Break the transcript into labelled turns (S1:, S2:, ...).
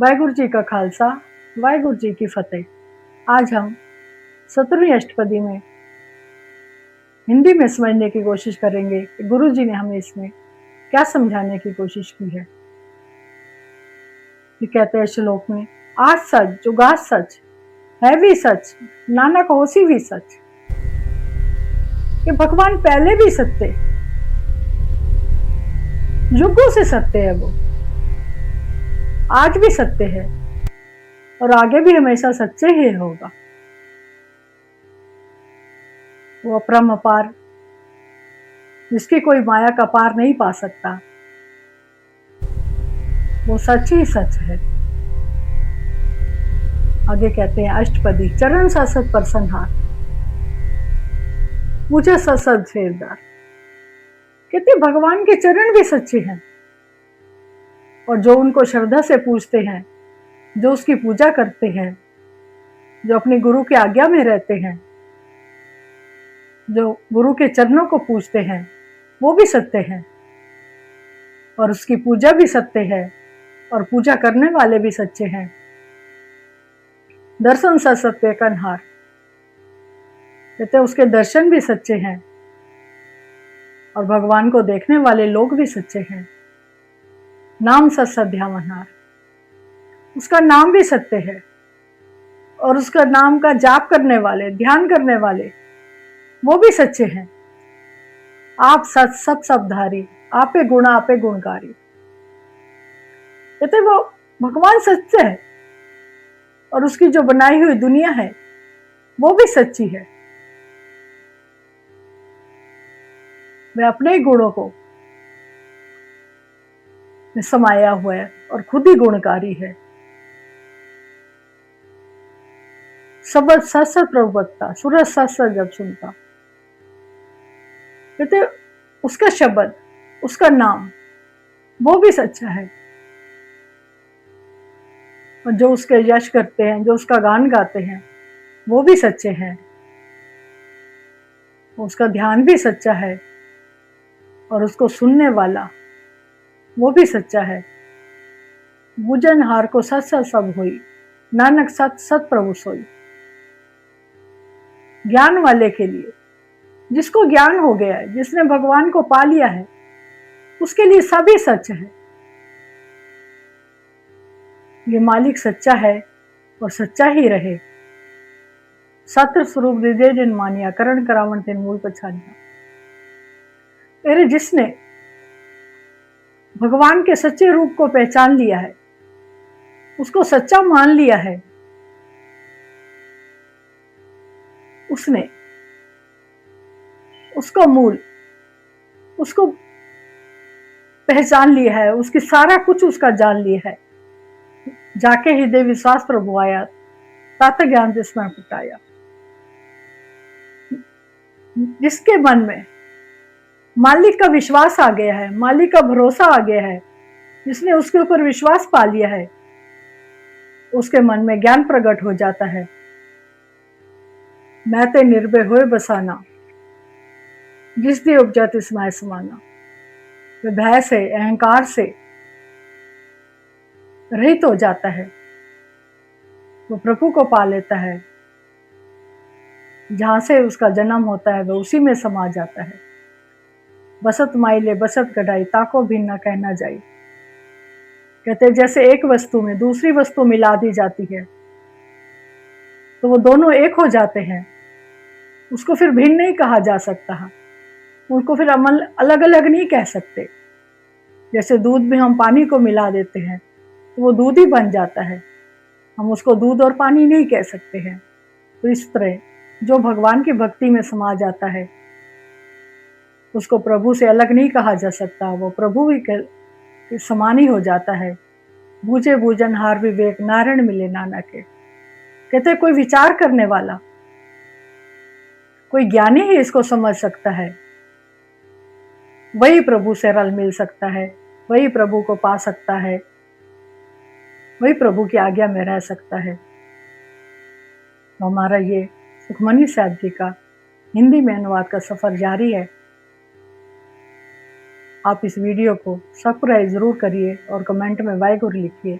S1: वाहिगुरु जी का खालसा, वाहिगुरु जी की फतेह। आज हम 17वीं अष्टपदी में हिंदी में समझने की कोशिश करेंगे कि गुरु जी ने हमें इसमें क्या समझाने की कोशिश की है। ये कहते हैं श्लोक में, आज सच जुगाद सच है भी सच, नानक होसी भी सच। कि भगवान पहले भी सत्य, युगों से सत्य है, वो आज भी सत्य है और आगे भी हमेशा सच्चे ही होगा। वो अपरम अपार, जिसकी कोई माया का पार नहीं पा सकता, वो सच ही सच है। आगे कहते हैं अष्टपदी, चरण ससत पर संहार, मुझे ससद फेरदार। कहते भगवान के चरण भी सच्चे हैं और जो उनको श्रद्धा से पूजते हैं, जो उसकी पूजा करते हैं, जो अपने गुरु की आज्ञा में रहते हैं, जो गुरु के चरणों को पूजते हैं, वो भी सत्य हैं और उसकी पूजा भी सत्य है और पूजा करने वाले भी सच्चे हैं। दर्शन सा सत्य कन्हार, कहते उसके दर्शन भी सच्चे हैं और भगवान को देखने वाले लोग भी सच्चे हैं। नाम सत्यावनहार, उसका नाम भी सत्य है और उसका नाम का जाप करने वाले, ध्यान करने वाले, वो भी सच्चे हैं। आप सच सब सबधारी, आपे गुण आपे गुणकारी। कहते वो भगवान सच्चे है और उसकी जो बनाई हुई दुनिया है वो भी सच्ची है। वह अपने गुणों को समाया हुआ है और खुद ही गुणकारी है। शब्द सत सत प्रभु बकता, सूरज सत सत जब सुनता। कहते उसका शब्द, उसका नाम, वो भी सच्चा है और जो उसके यश करते हैं, जो उसका गान गाते हैं, वो भी सच्चे हैं। उसका ध्यान भी सच्चा है और उसको सुनने वाला वो भी सच्चा है। बुझन हार को सत सत सब हुई, नानक सत सत प्रभु सोई। ज्ञान वाले के लिए, जिसको ज्ञान हो गया है, जिसने भगवान को पा लिया है, उसके लिए सभी सच है। ये मालिक सच्चा है और सच्चा ही रहे। सत्र स्वरूप हृदय जिन मानिया, करण करावण तिन मूल पछानिया। अरे जिसने भगवान के सच्चे रूप को पहचान लिया है, उसको सच्चा मान लिया है, उसने उसका मूल, उसको पहचान लिया है, उसकी सारा कुछ उसका जान लिया है। जाके हृदय विश्वास प्रभु आया, तात ज्ञान जिसमें पुटाया। जिसके मन में मालिक का विश्वास आ गया है, मालिक का भरोसा आ गया है, जिसने उसके ऊपर विश्वास पा लिया है, उसके मन में ज्ञान प्रकट हो जाता है। मैं ते निर्भय होए बसाना, जिस दी उपजा तिसमाय समाना। वह भय से, अहंकार से रहित हो जाता है, वो प्रभु को पा लेता है। जहां से उसका जन्म होता है वह उसी में समा जाता है। बसत माइले बसत गढ़ाई, ताको भी न कहना जाई। कहते जैसे एक वस्तु में दूसरी वस्तु मिला दी जाती है तो वो दोनों एक हो जाते हैं, उसको फिर भिन्न नहीं कहा जा सकता, उनको फिर अमल अलग अलग नहीं कह सकते। जैसे दूध में हम पानी को मिला देते हैं तो वो दूध ही बन जाता है, हम उसको दूध और पानी नहीं कह सकते हैं। तो इस तरह जो भगवान की भक्ति में समा जाता है उसको प्रभु से अलग नहीं कहा जा सकता, वो प्रभु भी समान ही हो जाता है। बूझे बूझन हार विवेक, नारायण मिले नानक के। कहते कोई विचार करने वाला, कोई ज्ञानी ही इसको समझ सकता है, वही प्रभु से रल मिल सकता है, वही प्रभु को पा सकता है, वही प्रभु की आज्ञा में रह सकता है। तो हमारा ये सुखमनी साहब जी का हिंदी में अनुवाद का सफर जारी है। आप इस वीडियो को सब्सक्राइब जरूर करिए और कमेंट में वाहिगुरु लिखिए।